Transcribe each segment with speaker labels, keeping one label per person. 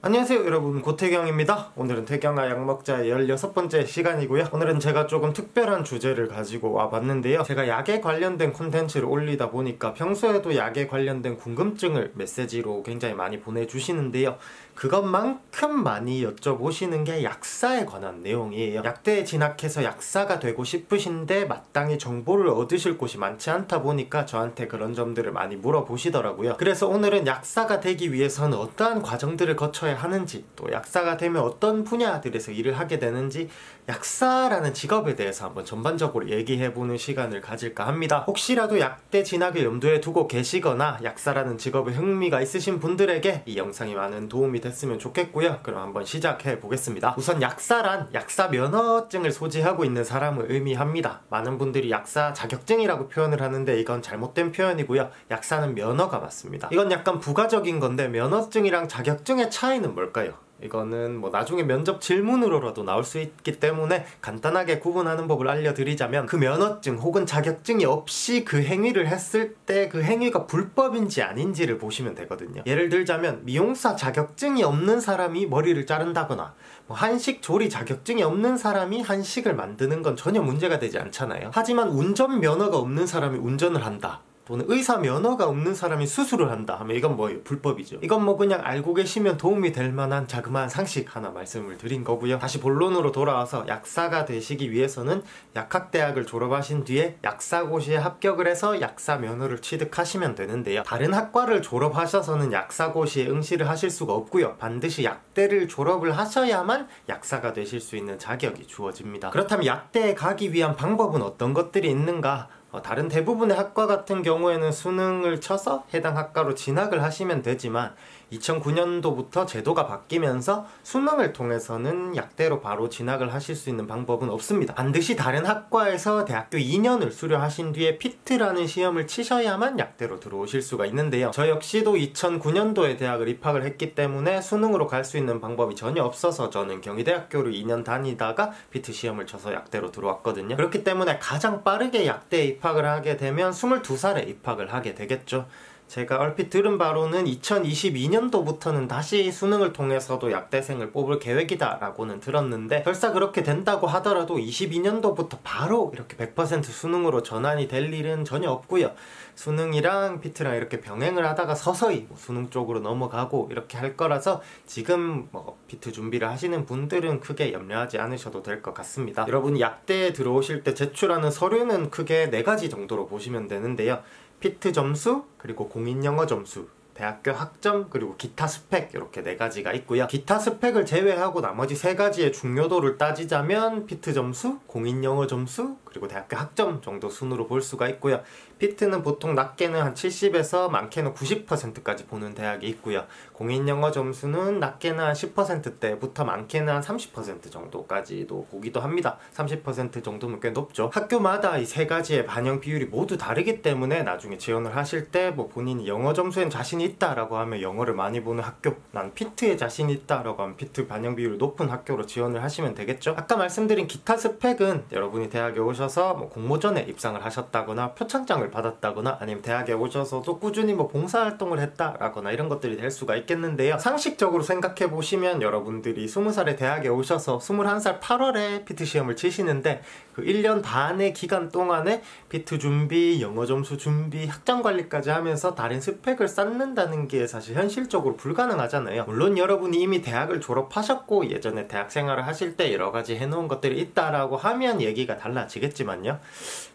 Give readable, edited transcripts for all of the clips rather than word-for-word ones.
Speaker 1: 안녕하세요 여러분, 고태경입니다. 오늘은 태경아 약먹자의 16번째 시간이고요. 오늘은 제가 조금 특별한 주제를 가지고 와봤는데요. 제가 약에 관련된 콘텐츠를 올리다 보니까 평소에도 약에 관련된 궁금증을 메시지로 굉장히 많이 보내주시는데요. 그것만큼 많이 여쭤보시는 게 약사에 관한 내용이에요. 약대에 진학해서 약사가 되고 싶으신데 마땅히 정보를 얻으실 곳이 많지 않다 보니까 저한테 그런 점들을 많이 물어보시더라고요. 그래서 오늘은 약사가 되기 위해서는 어떠한 과정들을 거쳐야 하는지, 또 약사가 되면 어떤 분야들에서 일을 하게 되는지, 약사라는 직업에 대해서 한번 전반적으로 얘기해보는 시간을 가질까 합니다. 혹시라도 약대 진학을 염두에 두고 계시거나 약사라는 직업에 흥미가 있으신 분들에게 이 영상이 많은 도움이 됐으면 좋겠고요. 그럼 한번 시작해 보겠습니다. 우선 약사란 약사 면허증을 소지하고 있는 사람을 의미합니다. 많은 분들이 약사 자격증이라고 표현을 하는데 이건 잘못된 표현이고요. 약사는 면허가 맞습니다. 이건 약간 부가적인 건데, 면허증이랑 자격증의 차이는 뭘까요? 이거는 뭐 나중에 면접 질문으로라도 나올 수 있기 때문에 간단하게 구분하는 법을 알려드리자면, 그 면허증 혹은 자격증이 없이 그 행위를 했을 때 그 행위가 불법인지 아닌지를 보시면 되거든요. 예를 들자면 미용사 자격증이 없는 사람이 머리를 자른다거나, 뭐 한식 조리 자격증이 없는 사람이 한식을 만드는 건 전혀 문제가 되지 않잖아요. 하지만 운전 면허가 없는 사람이 운전을 한다, 또는 의사 면허가 없는 사람이 수술을 한다 하면 이건 뭐예요? 불법이죠. 이건 뭐 그냥 알고 계시면 도움이 될 만한 자그마한 상식 하나 말씀을 드린 거고요. 다시 본론으로 돌아와서 약사가 되시기 위해서는 약학대학을 졸업하신 뒤에 약사고시에 합격을 해서 약사 면허를 취득하시면 되는데요. 다른 학과를 졸업하셔서는 약사고시에 응시를 하실 수가 없고요. 반드시 약대를 졸업을 하셔야만 약사가 되실 수 있는 자격이 주어집니다. 그렇다면 약대에 가기 위한 방법은 어떤 것들이 있는가? 다른 대부분의 학과 같은 경우에는 수능을 쳐서 해당 학과로 진학을 하시면 되지만, 2009년도부터 제도가 바뀌면서 수능을 통해서는 약대로 바로 진학을 하실 수 있는 방법은 없습니다. 반드시 다른 학과에서 대학교 2년을 수료하신 뒤에 피트라는 시험을 치셔야만 약대로 들어오실 수가 있는데요. 저 역시도 2009년도에 대학을 입학을 했기 때문에 수능으로 갈 수 있는 방법이 전혀 없어서 저는 경희대학교를 2년 다니다가 피트 시험을 쳐서 약대로 들어왔거든요. 그렇기 때문에 가장 빠르게 약대에 입학을 하게 되면 22살에 입학을 하게 되겠죠. 제가 얼핏 들은 바로는 2022년도부터는 다시 수능을 통해서도 약대생을 뽑을 계획이다 라고는 들었는데, 설사 그렇게 된다고 하더라도 22년도부터 바로 이렇게 100% 수능으로 전환이 될 일은 전혀 없고요. 수능이랑 피트랑 이렇게 병행을 하다가 서서히 수능 쪽으로 넘어가고 이렇게 할 거라서, 지금 피트 준비를 하시는 분들은 크게 염려하지 않으셔도 될 것 같습니다. 여러분이 약대에 들어오실 때 제출하는 서류는 크게 4가지 정도로 보시면 되는데요. 피트 점수, 그리고 공인영어 점수, 대학교 학점, 그리고 기타 스펙, 이렇게 4가지가 있고요. 기타 스펙을 제외하고 나머지 3가지의 중요도를 따지자면 피트 점수, 공인영어 점수, 그리고 대학교 학점 정도 순으로 볼 수가 있고요. 피트는 보통 낮게는 한 70에서 많게는 90%까지 보는 대학이 있고요. 공인영어 점수는 낮게는 한 10%대부터 많게는 한 30% 정도까지도 보기도 합니다. 30% 정도면 꽤 높죠. 학교마다 이 3가지의 반영 비율이 모두 다르기 때문에 나중에 지원을 하실 때 뭐 본인이 영어 점수엔 자신이 있다라고 하면 영어를 많이 보는 학교, 난 피트에 자신이 있다라고 하면 피트 반영 비율이 높은 학교로 지원을 하시면 되겠죠. 아까 말씀드린 기타 스펙은 여러분이 대학에 오셔서 뭐 공모전에 입상을 하셨다거나 표창장을 받았다거나, 아니면 대학에 오셔서도 꾸준히 뭐 봉사활동을 했다라거나 이런 것들이 될 수가 있겠는데요. 상식적으로 생각해 보시면 여러분들이 20살에 대학에 오셔서 21살 8월에 피트 시험을 치시는데, 그 1년 반의 기간 동안에 피트 준비, 영어 점수 준비, 학점 관리까지 하면서 다른 스펙을 쌓는다는 게 사실 현실적으로 불가능하잖아요. 물론 여러분이 이미 대학을 졸업하셨고 예전에 대학 생활을 하실 때 여러가지 해놓은 것들이 있다라고 하면 얘기가 달라지겠지만요.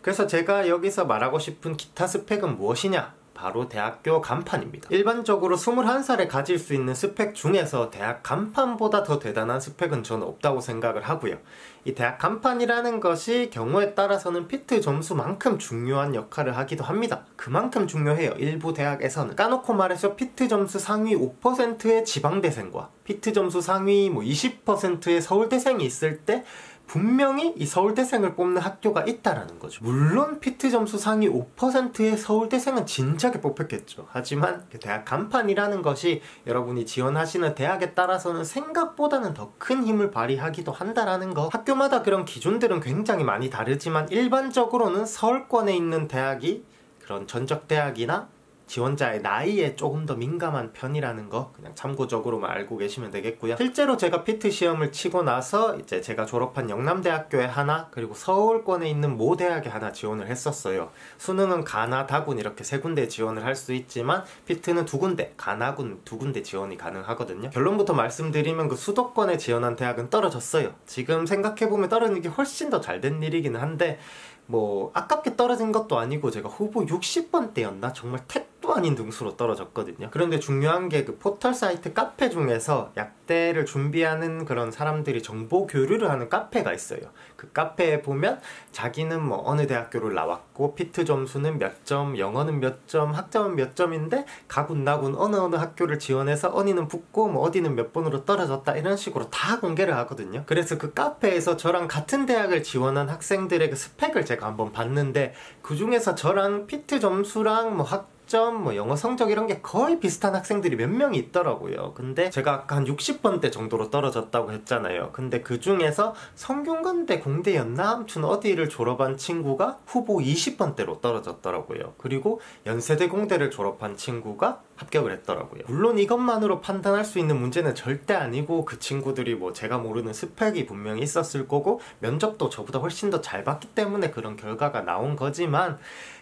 Speaker 1: 그래서 제가 여기서 말하고 싶은 기타 스펙은 무엇이냐? 바로 대학교 간판입니다. 일반적으로 21살에 가질 수 있는 스펙 중에서 대학 간판보다 더 대단한 스펙은 저는 없다고 생각을 하고요. 이 대학 간판이라는 것이 경우에 따라서는 피트 점수만큼 중요한 역할을 하기도 합니다. 그만큼 중요해요. 일부 대학에서는. 까놓고 말해서 피트 점수 상위 5%의 지방대생과 피트 점수 상위 20%의 서울대생이 있을 때 분명히 이 서울대생을 뽑는 학교가 있다라는 거죠. 물론 피트 점수 상위 5%의 서울대생은 진작에 뽑혔겠죠. 하지만 대학 간판이라는 것이 여러분이 지원하시는 대학에 따라서는 생각보다는 더 큰 힘을 발휘하기도 한다라는 거. 학교마다 그런 기준들은 굉장히 많이 다르지만 일반적으로는 서울권에 있는 대학이 그런 전적대학이나 지원자의 나이에 조금 더 민감한 편이라는 거 그냥 참고적으로만 알고 계시면 되겠고요. 실제로 제가 피트 시험을 치고 나서 이제 제가 졸업한 영남대학교에 하나, 그리고 서울권에 있는 모 대학에 하나 지원을 했었어요. 수능은 가나, 다군 이렇게 세 군데 지원을 할 수 있지만 피트는 두 군데, 가나군 두 군데 지원이 가능하거든요. 결론부터 말씀드리면 그 수도권에 지원한 대학은 떨어졌어요. 지금 생각해보면 떨어지는 게 훨씬 더 잘 된 일이기는 한데 뭐 아깝게 떨어진 것도 아니고 제가 후보 60번대였나? 정말 택도 아닌 등수로 떨어졌거든요. 그런데 중요한 게 그 포털 사이트 카페 중에서 약대를 준비하는 그런 사람들이 정보 교류를 하는 카페가 있어요. 그 카페에 보면 자기는 뭐 어느 대학교를 나왔고 피트 점수는 몇 점, 영어는 몇 점, 학점은 몇 점인데 가군 나군 어느 학교를 지원해서 어디는 붙고 뭐 어디는 몇 번으로 떨어졌다 이런 식으로 다 공개를 하거든요. 그래서 그 카페에서 저랑 같은 대학을 지원한 학생들의 그 스펙을 제가 한번 봤는데 그 중에서 저랑 피트 점수랑 뭐 학점, 뭐 영어 성적 이런 게 거의 비슷한 학생들이 몇 명이 있더라고요. 근데 제가 아까 한 60번대 정도로 떨어졌다고 했잖아요. 근데 그 중에서 성균관대 공대였나? 아무튼 어디를 졸업한 친구가 후보 20번대로 떨어졌더라고요. 그리고 연세대 공대를 졸업한 친구가 합격을 했더라고요. 물론 이것만으로 판단할 수 있는 문제는 절대 아니고 그 친구들이 뭐 제가 모르는 스펙이 분명히 있었을 거고 면접도 저보다 훨씬 더 잘 봤기 때문에 그런 결과가 나온 거지만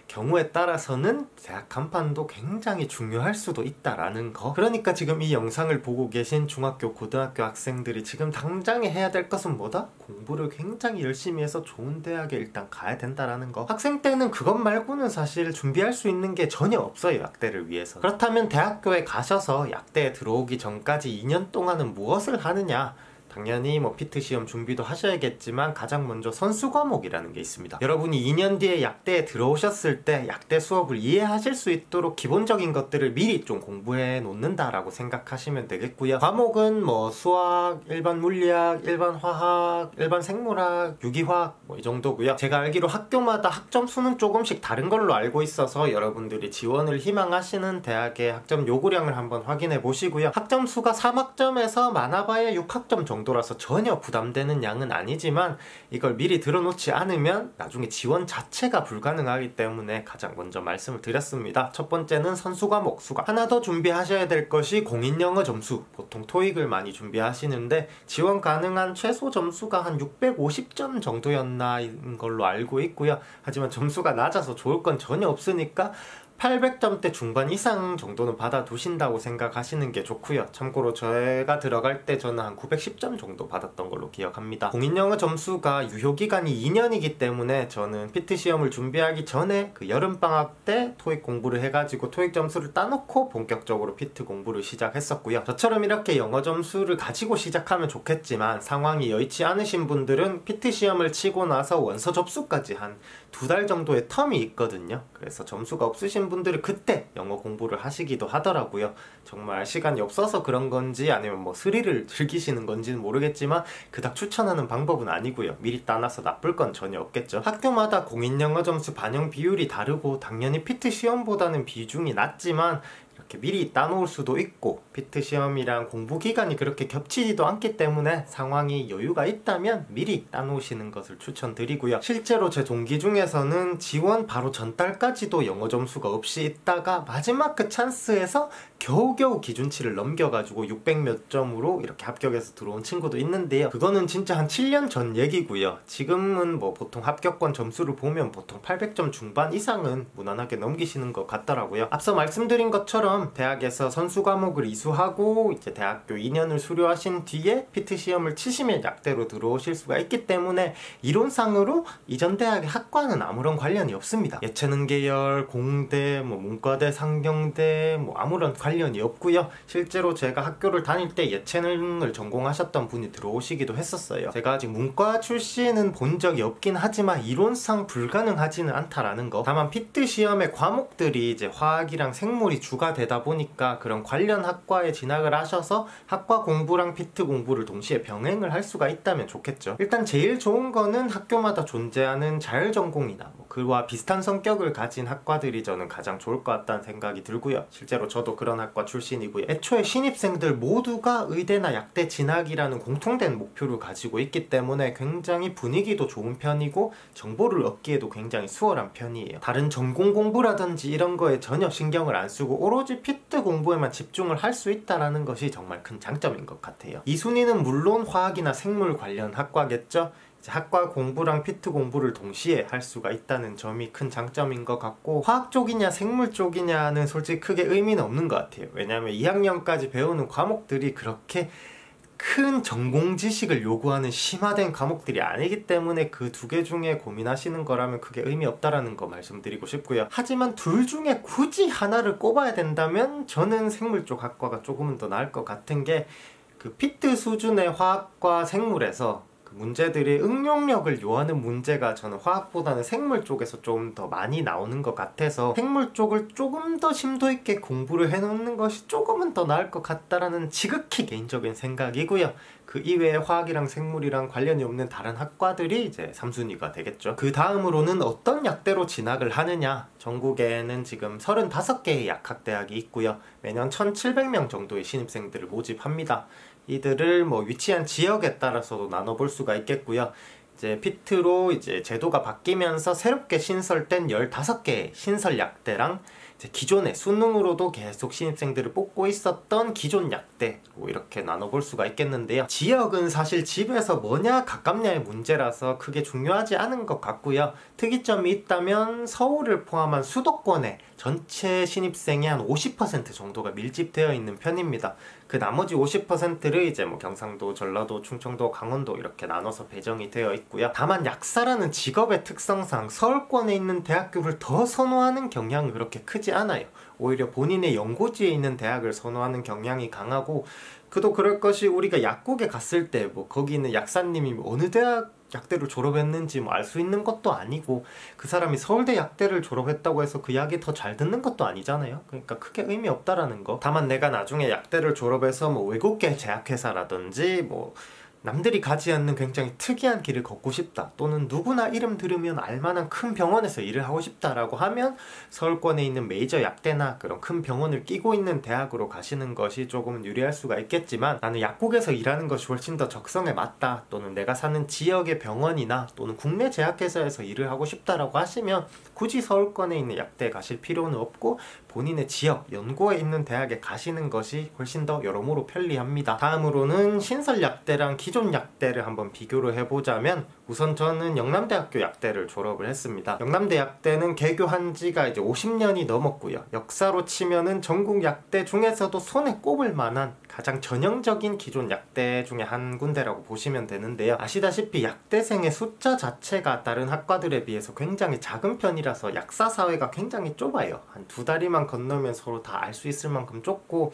Speaker 1: 경우에 따라서는 대학 간판도 굉장히 중요할 수도 있다라는 거. 그러니까 지금 이 영상을 보고 계신 중학교, 고등학교 학생들이 지금 당장에 해야 될 것은 뭐다? 공부를 굉장히 열심히 해서 좋은 대학에 일단 가야 된다라는 거. 학생 때는 그것 말고는 사실 준비할 수 있는 게 전혀 없어요, 약대를 위해서. 그렇다면 대학교에 가셔서 약대에 들어오기 전까지 2년 동안은 무엇을 하느냐? 당연히 뭐 피트 시험 준비도 하셔야겠지만 가장 먼저 선수 과목이라는 게 있습니다. 여러분이 2년 뒤에 약대에 들어오셨을 때 약대 수업을 이해하실 수 있도록 기본적인 것들을 미리 좀 공부해 놓는다라고 생각하시면 되겠고요. 과목은 뭐 수학, 일반 물리학, 일반 화학, 일반 생물학, 유기화학 뭐 이 정도고요. 제가 알기로 학교마다 학점 수는 조금씩 다른 걸로 알고 있어서 여러분들이 지원을 희망하시는 대학의 학점 요구량을 한번 확인해 보시고요. 학점 수가 3학점에서 많아봐야 6학점 정도 라서 전혀 부담되는 양은 아니지만 이걸 미리 들어놓지 않으면 나중에 지원 자체가 불가능하기 때문에 가장 먼저 말씀을 드렸습니다. 첫 번째는 선수 과목 수강. 하나 더 준비하셔야 될 것이 공인영어 점수. 보통 토익을 많이 준비하시는데 지원 가능한 최소 점수가 한 650점 정도였나인 걸로 알고 있고요. 하지만 점수가 낮아서 좋을 건 전혀 없으니까 800점대 중반 이상 정도는 받아두신다고 생각하시는 게 좋고요. 참고로 제가 들어갈 때 저는 한 910점 정도 받았던 걸로 기억합니다. 공인영어 점수가 유효기간이 2년이기 때문에 저는 피트 시험을 준비하기 전에 그 여름방학 때 토익 공부를 해가지고 토익 점수를 따놓고 본격적으로 피트 공부를 시작했었고요. 저처럼 이렇게 영어 점수를 가지고 시작하면 좋겠지만 상황이 여의치 않으신 분들은 피트 시험을 치고 나서 원서 접수까지 한 2달 정도의 텀이 있거든요. 그래서 점수가 없으신 분들은 그때 영어 공부를 하시기도 하더라고요. 정말 시간이 없어서 그런 건지 아니면 뭐 스릴을 즐기시는 건지는 모르겠지만 그닥 추천하는 방법은 아니고요. 미리 따놔서 나쁠 건 전혀 없겠죠. 학교마다 공인영어 점수 반영 비율이 다르고 당연히 피트 시험보다는 비중이 낮지만 이렇게 미리 따놓을 수도 있고 피트 시험이랑 공부 기간이 그렇게 겹치지도 않기 때문에 상황이 여유가 있다면 미리 따놓으시는 것을 추천드리고요. 실제로 제 동기 중에서는 지원 바로 전달까지도 영어 점수가 없이 있다가 마지막 그 찬스에서 겨우겨우 기준치를 넘겨가지고 600 몇 점으로 이렇게 합격해서 들어온 친구도 있는데요. 그거는 진짜 한 7년 전 얘기고요. 지금은 뭐 보통 합격권 점수를 보면 보통 800점 중반 이상은 무난하게 넘기시는 것 같더라고요. 앞서 말씀드린 것처럼 대학에서 선수 과목을 이수하고 이제 대학교 2년을 수료하신 뒤에 피트 시험을 치시면 약대로 들어오실 수가 있기 때문에 이론상으로 이전 대학의 학과는 아무런 관련이 없습니다. 예체능 계열, 공대, 뭐 문과대, 상경대 뭐 아무런 관련이 없고요. 실제로 제가 학교를 다닐 때 예체능을 전공하셨던 분이 들어오시기도 했었어요. 제가 아직 문과 출신은 본 적이 없긴 하지만 이론상 불가능하지는 않다라는 거. 다만 피트 시험의 과목들이 이제 화학이랑 생물이 주가 되다 보니까 그런 관련 학과에 진학을 하셔서 학과 공부랑 피트 공부를 동시에 병행을 할 수가 있다면 좋겠죠. 일단 제일 좋은 거는 학교마다 존재하는 자율전공이나 그와 비슷한 성격을 가진 학과들이 저는 가장 좋을 것 같다는 생각이 들고요. 실제로 저도 그런 학과 출신이고요. 애초에 신입생들 모두가 의대나 약대 진학이라는 공통된 목표를 가지고 있기 때문에 굉장히 분위기도 좋은 편이고 정보를 얻기에도 굉장히 수월한 편이에요. 다른 전공 공부라든지 이런 거에 전혀 신경을 안 쓰고 오로지 피트 공부에만 집중을 할 수 있다는 것이 정말 큰 장점인 것 같아요. 이 순위는 물론 화학이나 생물 관련 학과겠죠. 학과 공부랑 피트 공부를 동시에 할 수가 있다는 점이 큰 장점인 것 같고, 화학 쪽이냐 생물 쪽이냐는 솔직히 크게 의미는 없는 것 같아요. 왜냐하면 2학년까지 배우는 과목들이 그렇게 큰 전공 지식을 요구하는 심화된 과목들이 아니기 때문에 그 두 개 중에 고민하시는 거라면 크게 의미 없다라는 거 말씀드리고 싶고요. 하지만 둘 중에 굳이 하나를 꼽아야 된다면 저는 생물 쪽 학과가 조금은 더 나을 것 같은 게, 그 피트 수준의 화학과 생물에서 그 문제들이 응용력을 요하는 문제가 저는 화학보다는 생물 쪽에서 좀 더 많이 나오는 것 같아서 생물 쪽을 조금 더 심도 있게 공부를 해놓는 것이 조금은 더 나을 것 같다라는 지극히 개인적인 생각이고요. 그 이외에 화학이랑 생물이랑 관련이 없는 다른 학과들이 이제 3순위가 되겠죠. 그 다음으로는 어떤 약대로 진학을 하느냐. 전국에는 지금 35개의 약학대학이 있고요. 매년 1,700명 정도의 신입생들을 모집합니다. 이들을 위치한 지역에 따라서도 나눠볼 수가 있겠고요. 이제 피트로 이제 제도가 바뀌면서 새롭게 신설된 15개의 신설 약대랑 이제 기존의 수능으로도 계속 신입생들을 뽑고 있었던 기존 약대로 이렇게 나눠볼 수가 있겠는데요. 지역은 사실 집에서 뭐냐 가깝냐의 문제라서 크게 중요하지 않은 것 같고요. 특이점이 있다면 서울을 포함한 수도권에 전체 신입생의 한 50% 정도가 밀집되어 있는 편입니다. 그 나머지 50%를 이제 경상도, 전라도, 충청도, 강원도 이렇게 나눠서 배정이 되어 있고요. 다만 약사라는 직업의 특성상 서울권에 있는 대학교를 더 선호하는 경향은 그렇게 크지 않아요. 오히려 본인의 연고지에 있는 대학을 선호하는 경향이 강하고, 그도 그럴 것이 우리가 약국에 갔을 때 거기 있는 약사님이 어느 대학 약대를 졸업했는지 알 수 있는 것도 아니고, 그 사람이 서울대 약대를 졸업했다고 해서 그 약이 더 잘 듣는 것도 아니잖아요. 그러니까 크게 의미 없다라는 거. 다만 내가 나중에 약대를 졸업해서 외국계 제약회사라든지 남들이 가지 않는 굉장히 특이한 길을 걷고 싶다, 또는 누구나 이름 들으면 알만한 큰 병원에서 일을 하고 싶다라고 하면 서울권에 있는 메이저 약대나 그런 큰 병원을 끼고 있는 대학으로 가시는 것이 조금은 유리할 수가 있겠지만, 나는 약국에서 일하는 것이 훨씬 더 적성에 맞다, 또는 내가 사는 지역의 병원이나 또는 국내 제약회사에서 일을 하고 싶다라고 하시면 굳이 서울권에 있는 약대에 가실 필요는 없고 본인의 지역, 연고에 있는 대학에 가시는 것이 훨씬 더 여러모로 편리합니다. 다음으로는 신설 약대랑 기존 약대를 한번 비교를 해보자면, 우선 저는 영남대학교 약대를 졸업을 했습니다. 영남대 약대는 개교한 지가 이제 50년이 넘었고요. 역사로 치면은 전국 약대 중에서도 손에 꼽을 만한 가장 전형적인 기존 약대 중에 한 군데라고 보시면 되는데요. 아시다시피 약대생의 숫자 자체가 다른 학과들에 비해서 굉장히 작은 편이라서 약사 사회가 굉장히 좁아요. 한 두 다리만 건너면 서로 다 알 수 있을 만큼 좁고,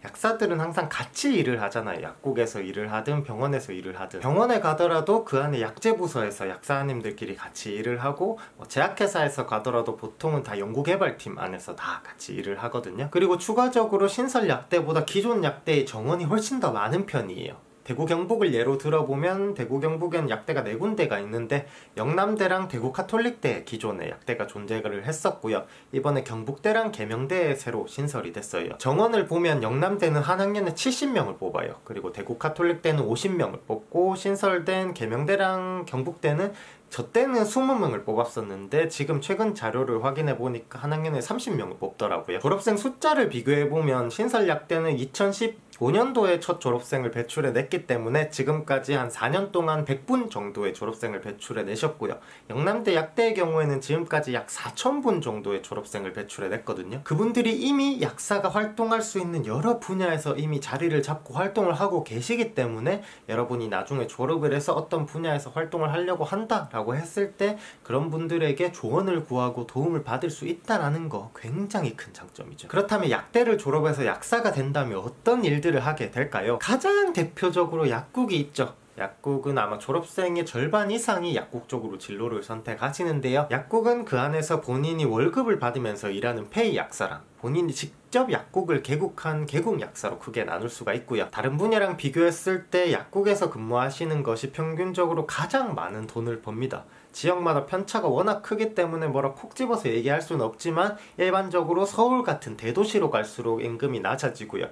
Speaker 1: 약사들은 항상 같이 일을 하잖아요. 약국에서 일을 하든 병원에서 일을 하든. 병원에 가더라도 그 안에 약제부서에서 약사님들끼리 같이 일을 하고, 제약회사에서 가더라도 보통은 다 연구개발팀 안에서 다 같이 일을 하거든요. 그리고 추가적으로 신설 약대보다 기존 약대의 정원이 훨씬 더 많은 편이에요. 대구 경북을 예로 들어보면 대구 경북엔 약대가 4군데가 있는데, 영남대랑 대구 카톨릭대 기존에 약대가 존재를 했었고요. 이번에 경북대랑 계명대에 새로 신설이 됐어요. 정원을 보면 영남대는 한 학년에 70명을 뽑아요. 그리고 대구 카톨릭대는 50명을 뽑고, 신설된 계명대랑 경북대는 저 때는 20명을 뽑았었는데 지금 최근 자료를 확인해 보니까 한 학년에 30명을 뽑더라고요. 졸업생 숫자를 비교해 보면 신설 약대는 2015년도에 첫 졸업생을 배출해 냈기 때문에 지금까지 한 4년 동안 100분 정도의 졸업생을 배출해 내셨고요. 영남대 약대의 경우에는 지금까지 약 4,000분 정도의 졸업생을 배출해 냈거든요. 그분들이 이미 약사가 활동할 수 있는 여러 분야에서 이미 자리를 잡고 활동을 하고 계시기 때문에, 여러분이 나중에 졸업을 해서 어떤 분야에서 활동을 하려고 한다 라고 했을 때 그런 분들에게 조언을 구하고 도움을 받을 수 있다는 거 굉장히 큰 장점이죠. 그렇다면 약대를 졸업해서 약사가 된다면 어떤 일들을 하게 될까요? 가장 대표적으로 약국이 있죠. 약국은 아마 졸업생의 절반 이상이 약국 쪽으로 진로를 선택하시는데요. 약국은 그 안에서 본인이 월급을 받으면서 일하는 페이 약사랑 본인이 직접 약국을 개국한 개국 약사로 크게 나눌 수가 있고요. 다른 분야랑 비교했을 때 약국에서 근무하시는 것이 평균적으로 가장 많은 돈을 법니다. 지역마다 편차가 워낙 크기 때문에 뭐라 콕 집어서 얘기할 수는 없지만 일반적으로 서울 같은 대도시로 갈수록 임금이 낮아지고요.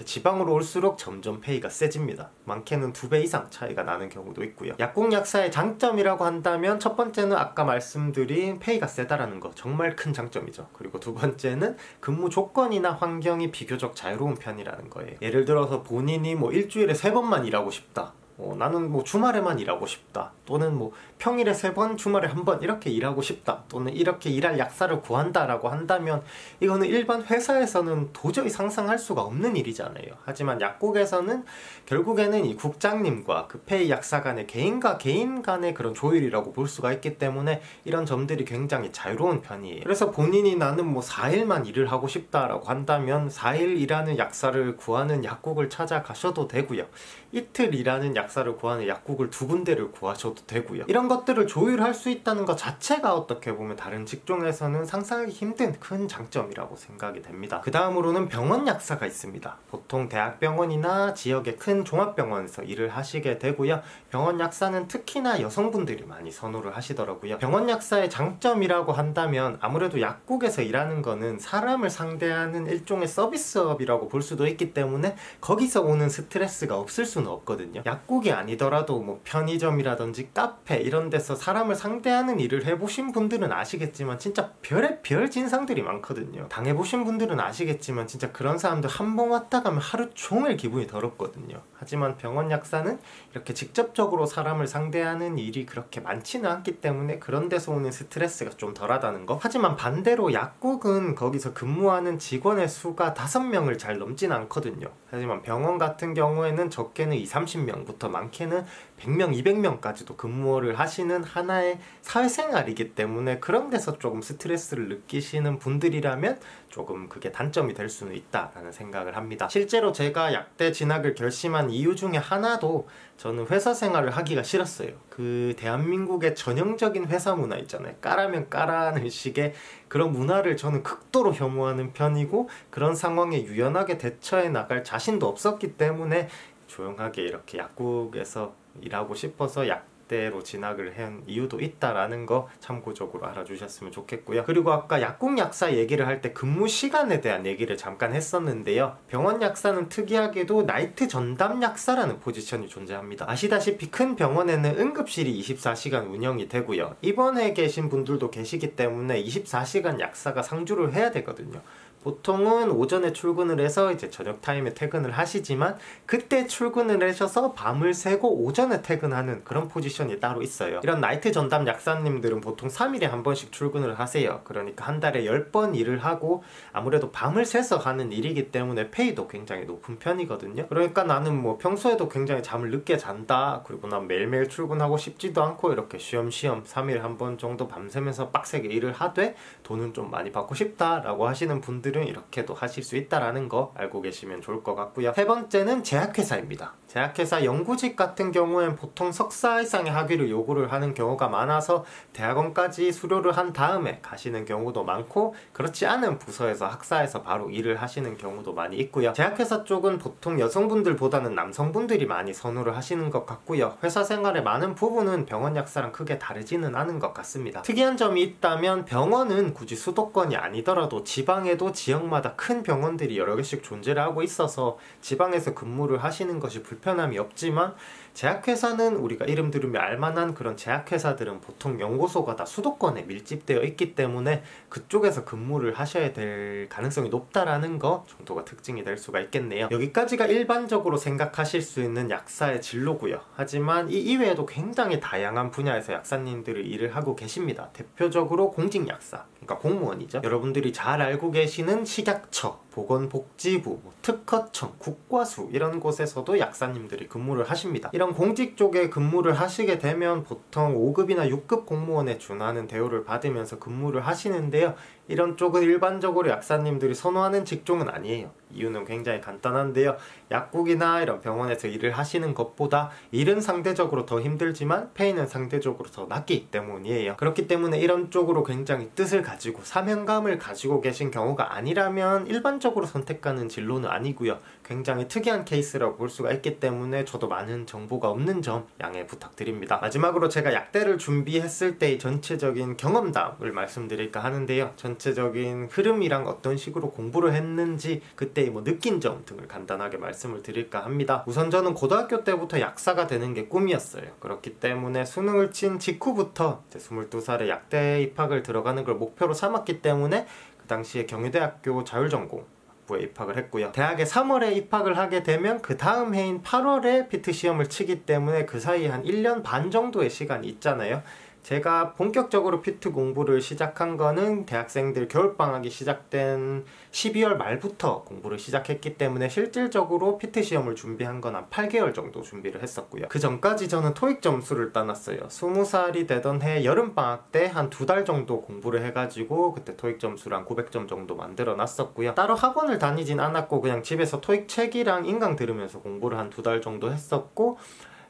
Speaker 1: 지방으로 올수록 점점 페이가 세집니다. 많게는 2배 이상 차이가 나는 경우도 있고요. 약국 약사의 장점이라고 한다면 첫 번째는 아까 말씀드린 페이가 세다라는 거 정말 큰 장점이죠. 그리고 두 번째는 근무 조건이나 환경이 비교적 자유로운 편이라는 거예요. 예를 들어서 본인이 뭐 일주일에 3번만 일하고 싶다. 나는 뭐 주말에만 일하고 싶다. 또는 뭐 평일에 3번, 주말에 1번 이렇게 일하고 싶다. 또는 이렇게 일할 약사를 구한다라고 한다면 이거는 일반 회사에서는 도저히 상상할 수가 없는 일이잖아요. 하지만 약국에서는 결국에는 이 국장님과 그 페이 약사 간의 개인과 개인 간의 그런 조율이라고 볼 수가 있기 때문에 이런 점들이 굉장히 자유로운 편이에요. 그래서 본인이 나는 뭐 4일만 일을 하고 싶다라고 한다면 4일 일하는 약사를 구하는 약국을 찾아가셔도 되고요. 이틀 일하는 약사를 구하는 약국을 2군데를 구하셔도 되고요. 이런 것들을 조율할 수 있다는 것 자체가 어떻게 보면 다른 직종에서는 상상하기 힘든 큰 장점이라고 생각이 됩니다. 그 다음으로는 병원 약사가 있습니다. 보통 대학병원이나 지역의 큰 종합병원에서 일을 하시게 되고요. 병원 약사는 특히나 여성분들이 많이 선호를 하시더라고요. 병원 약사의 장점이라고 한다면 아무래도 약국에서 일하는 거는 사람을 상대하는 일종의 서비스업이라고 볼 수도 있기 때문에 거기서 오는 스트레스가 없을 수는 없거든요. 약국이 아니더라도 뭐 편의점이라든지 카페 이런 데서 사람을 상대하는 일을 해보신 분들은 아시겠지만 진짜 별의 별 진상들이 많거든요. 당해보신 분들은 아시겠지만 진짜 그런 사람들 한 번 왔다 가면 하루 종일 기분이 더럽거든요. 하지만 병원 약사는 이렇게 직접적으로 사람을 상대하는 일이 그렇게 많지는 않기 때문에 그런 데서 오는 스트레스가 좀 덜하다는 거. 하지만 반대로 약국은 거기서 근무하는 직원의 수가 5명을 잘 넘진 않거든요. 하지만 병원 같은 경우에는 적게는 20-30명부터 많게는 100명, 200명까지도 근무를 하시는 하나의 사회생활이기 때문에 그런 데서 조금 스트레스를 느끼시는 분들이라면 조금 그게 단점이 될 수는 있다라는 생각을 합니다. 실제로 제가 약대 진학을 결심한 이유 중에 하나도 저는 회사 생활을 하기가 싫었어요. 그 대한민국의 전형적인 회사 문화 있잖아요. 까라면 까라는 식의 그런 문화를 저는 극도로 혐오하는 편이고 그런 상황에 유연하게 대처해 나갈 자신도 없었기 때문에 조용하게 이렇게 약국에서 일하고 싶어서 약대로 진학을 한 이유도 있다라는 거 참고적으로 알아주셨으면 좋겠고요. 그리고 아까 약국 약사 얘기를 할 때 근무 시간에 대한 얘기를 잠깐 했었는데요. 병원 약사는 특이하게도 나이트 전담 약사라는 포지션이 존재합니다. 아시다시피 큰 병원에는 응급실이 24시간 운영이 되고요. 입원해 계신 분들도 계시기 때문에 24시간 약사가 상주를 해야 되거든요. 보통은 오전에 출근을 해서 이제 저녁 타임에 퇴근을 하시지만 그때 출근을 하셔서 밤을 새고 오전에 퇴근하는 그런 포지션이 따로 있어요. 이런 나이트 전담 약사님들은 보통 3일에 한 번씩 출근을 하세요. 그러니까 한 달에 10번 일을 하고 아무래도 밤을 새서 하는 일이기 때문에 페이도 굉장히 높은 편이거든요. 그러니까 나는 뭐 평소에도 굉장히 잠을 늦게 잔다. 그리고 난 매일매일 출근하고 싶지도 않고 이렇게 쉬엄쉬엄 3일에 한 번 정도 밤새면서 빡세게 일을 하되 돈은 좀 많이 받고 싶다라고 하시는 분들은 이렇게도 하실 수 있다라는 거 알고 계시면 좋을 것 같고요. 세 번째는 제약회사입니다. 제약회사 연구직 같은 경우엔 보통 석사 이상의 학위를 요구를 하는 경우가 많아서 대학원까지 수료를 한 다음에 가시는 경우도 많고 그렇지 않은 부서에서 학사에서 바로 일을 하시는 경우도 많이 있고요. 제약회사 쪽은 보통 여성분들보다는 남성분들이 많이 선호를 하시는 것 같고요. 회사 생활의 많은 부분은 병원 약사랑 크게 다르지는 않은 것 같습니다. 특이한 점이 있다면 병원은 굳이 수도권이 아니더라도 지방에도 지역마다 큰 병원들이 여러 개씩 존재를 하고 있어서 지방에서 근무를 하시는 것이 불편함이 없지만 제약회사는 우리가 이름 들으면 알만한 그런 제약회사들은 보통 연구소가 다 수도권에 밀집되어 있기 때문에 그쪽에서 근무를 하셔야 될 가능성이 높다라는 거 정도가 특징이 될 수가 있겠네요. 여기까지가 일반적으로 생각하실 수 있는 약사의 진로고요. 하지만 이 이외에도 굉장히 다양한 분야에서 약사님들이 일을 하고 계십니다. 대표적으로 공직약사, 그러니까 공무원이죠. 여러분들이 잘 알고 계시는 식약처, 보건복지부, 특허청, 국과수 이런 곳에서도 약사님들이 근무를 하십니다. 이런 공직 쪽에 근무를 하시게 되면 보통 5급이나 6급 공무원에 준하는 대우를 받으면서 근무를 하시는데요. 이런 쪽은 일반적으로 약사님들이 선호하는 직종은 아니에요. 이유는 굉장히 간단한데요. 약국이나 이런 병원에서 일을 하시는 것보다 일은 상대적으로 더 힘들지만 페이는 상대적으로 더 낮기 때문이에요. 그렇기 때문에 이런 쪽으로 굉장히 뜻을 가지고 사명감을 가지고 계신 경우가 아니라면 일반적으로 선택하는 진로는 아니고요. 굉장히 특이한 케이스라고 볼 수가 있기 때문에 저도 많은 정보가 없는 점 양해 부탁드립니다. 마지막으로 제가 약대를 준비했을 때의 전체적인 경험담을 말씀드릴까 하는데요. 전체적인 흐름이랑 어떤 식으로 공부를 했는지 그때의 느낀 점 등을 간단하게 말씀을 드릴까 합니다. 우선 저는 고등학교 때부터 약사가 되는 게 꿈이었어요. 그렇기 때문에 수능을 친 직후부터 이제 22살에 약대 입학을 들어가는 걸 목표로 삼았기 때문에 그 당시에 경희대학교 자율전공 부에 입학을 했고요. 대학에 3월에 입학을 하게 되면 그 다음 해인 8월에 PT 시험을 치기 때문에 그 사이에 한 1년 반 정도의 시간이 있잖아요. 제가 본격적으로 PT 공부를 시작한 거는 대학생들 겨울방학이 시작된 12월 말부터 공부를 시작했기 때문에 실질적으로 PT 시험을 준비한 건 한 8개월 정도 준비를 했었고요. 그 전까지 저는 토익 점수를 따놨어요. 20살이 되던 해 여름방학 때 한 2달 정도 공부를 해가지고 그때 토익 점수를 한 900점 정도 만들어 놨었고요. 따로 학원을 다니진 않았고 그냥 집에서 토익 책이랑 인강 들으면서 공부를 한 2달 정도 했었고,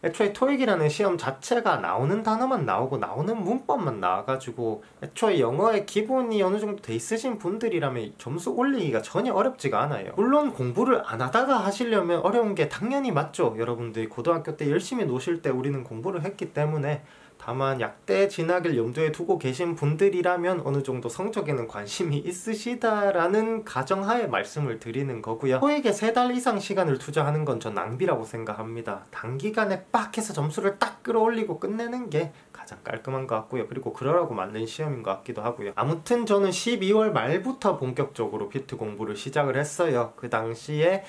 Speaker 1: 애초에 토익이라는 시험 자체가 나오는 단어만 나오고 나오는 문법만 나와가지고 애초에 영어의 기본이 어느 정도 돼 있으신 분들이라면 점수 올리기가 전혀 어렵지가 않아요. 물론 공부를 안 하다가 하시려면 어려운 게 당연히 맞죠. 여러분들이 고등학교 때 열심히 노실 때 우리는 공부를 했기 때문에. 다만 약대 진학을 염두에 두고 계신 분들이라면 어느 정도 성적에는 관심이 있으시다라는 가정하에 말씀을 드리는 거고요. 토익에 3달 이상 시간을 투자하는 건 전 낭비라고 생각합니다. 단기간에 빡 해서 점수를 딱 끌어올리고 끝내는 게 가장 깔끔한 것 같고요. 그리고 그러라고 만든 시험인 것 같기도 하고요. 아무튼 저는 12월 말부터 본격적으로 PT 공부를 시작을 했어요. 그 당시에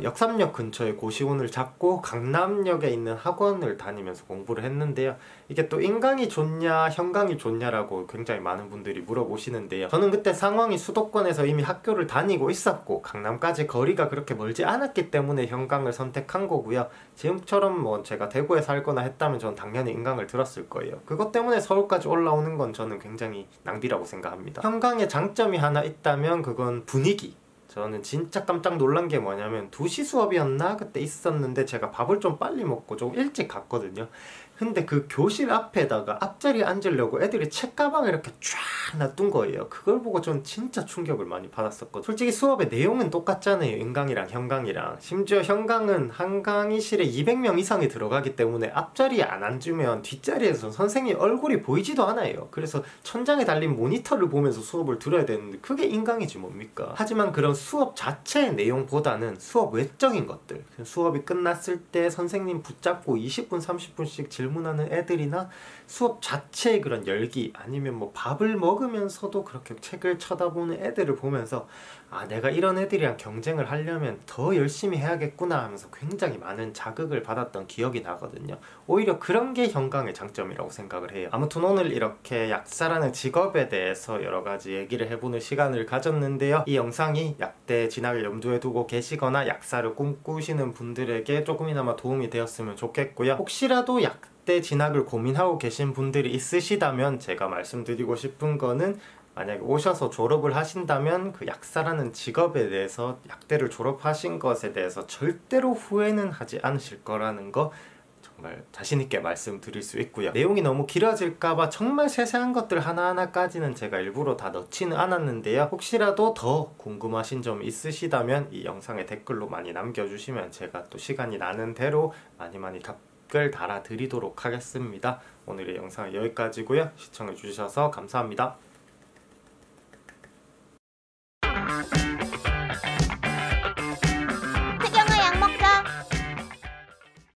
Speaker 1: 역삼역 근처에 고시원을 잡고 강남역에 있는 학원을 다니면서 공부를 했는데요. 이게 또 인강이 좋냐 현강이 좋냐라고 굉장히 많은 분들이 물어보시는데요. 저는 그때 상황이 수도권에서 이미 학교를 다니고 있었고 강남까지 거리가 그렇게 멀지 않았기 때문에 현강을 선택한 거고요. 지금처럼 제가 대구에 살거나 했다면 저는 당연히 인강을 들었을 거예요. 그것 때문에 서울까지 올라오는 건 저는 굉장히 낭비라고 생각합니다. 현강의 장점이 하나 있다면 그건 분위기. 저는 진짜 깜짝 놀란 게 뭐냐면 2시 수업이었나? 그때 있었는데 제가 밥을 좀 빨리 먹고 좀 일찍 갔거든요. 근데 그 교실 앞에다가 앞자리에 앉으려고 애들이 책가방을 이렇게 쫙 놔둔 거예요. 그걸 보고 전 진짜 충격을 많이 받았었거든요. 솔직히 수업의 내용은 똑같잖아요. 인강이랑 현강이랑. 심지어 현강은 한 강의실에 200명 이상이 들어가기 때문에 앞자리에 안 앉으면 뒷자리에서 선생님 얼굴이 보이지도 않아요. 그래서 천장에 달린 모니터를 보면서 수업을 들어야 되는데 그게 인강이지 뭡니까? 하지만 그런 수업 자체의 내용보다는 수업 외적인 것들, 수업이 끝났을 때 선생님 붙잡고 20분 30분씩 질문하는 애들이나 수업 자체의 그런 열기, 아니면 밥을 먹으면서도 그렇게 책을 쳐다보는 애들을 보면서 아, 내가 이런 애들이랑 경쟁을 하려면 더 열심히 해야겠구나 하면서 굉장히 많은 자극을 받았던 기억이 나거든요. 오히려 그런 게 현강의 장점이라고 생각을 해요. 아무튼 오늘 이렇게 약사라는 직업에 대해서 여러 가지 얘기를 해보는 시간을 가졌는데요. 이 영상이 약대 진학을 염두에 두고 계시거나 약사를 꿈꾸시는 분들에게 조금이나마 도움이 되었으면 좋겠고요. 혹시라도 약대 진학을 고민하고 계신 분들이 있으시다면 제가 말씀드리고 싶은 거는, 만약에 오셔서 졸업을 하신다면 그 약사라는 직업에 대해서, 약대를 졸업하신 것에 대해서 절대로 후회는 하지 않으실 거라는 거 정말 자신있게 말씀드릴 수 있고요. 내용이 너무 길어질까봐 정말 세세한 것들 하나하나까지는 제가 일부러 다 넣지는 않았는데요. 혹시라도 더 궁금하신 점 있으시다면 이 영상에 댓글로 많이 남겨주시면 제가 또 시간이 나는 대로 많이 답글 달아드리도록 하겠습니다. 오늘의 영상은 여기까지고요. 시청해주셔서 감사합니다.